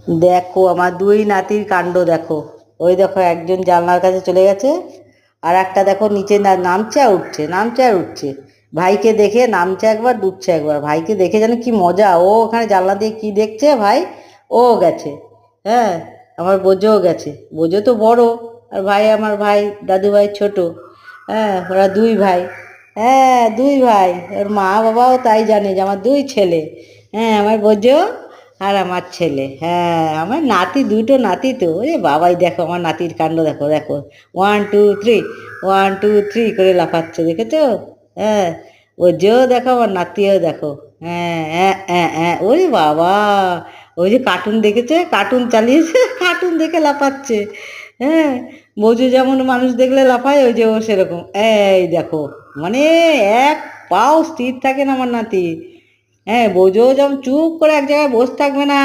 দেখো আমার দুই নাতির কাণ্ড দেখো। ওই দেখো একজন জানলার কাছে চলে গেছে, আর একটা দেখো নিচে নামছে আর উঠছে, নামছে আর উঠছে। ভাইকে দেখে নামছে একবার, ডুবছে একবার। ভাইকে দেখে যেন কি মজা, ও ওখানে জানলা দিয়ে কি দেখছে ভাই। ও গেছে। হ্যাঁ, আমার বোঝোও গেছে। বোঝো তো বড়, আর ভাই আমার ভাই দাদু ভাই ছোট। হ্যাঁ, ওরা দুই ভাই। হ্যাঁ, দুই ভাই। ওর মা বাবাও তাই জানে যে আমার দুই ছেলে। হ্যাঁ, আমার বোঝো আর আমার ছেলে। হ্যাঁ, আমার নাতি, দুটো নাতি তো। ওরে বাবাই, দেখো আমার নাতির কাণ্ড, দেখো দেখো। 1 2 3, 1 2 3 করে লাফাচ্ছে, দেখেছো? হ্যাঁ, ও যেও দেখো, আমার নাতিও দেখো। হ্যাঁ হ্যাঁ হ্যাঁ হ্যাঁ, ওরে বাবা! ওই যে কার্টুন দেখেছে, কার্টুন চালিয়েছে, কার্টুন দেখে লাফাচ্ছে। হ্যাঁ, বোঝো যেমন মানুষ দেখলে লাফায়, ওই যে ও সেরকম। এই দেখো, মানে এক পাও স্থির থাকে না আমার নাতি। হ্যাঁ, বোঝো যেমন চুপ করে এক জায়গায় বসে থাকবে না,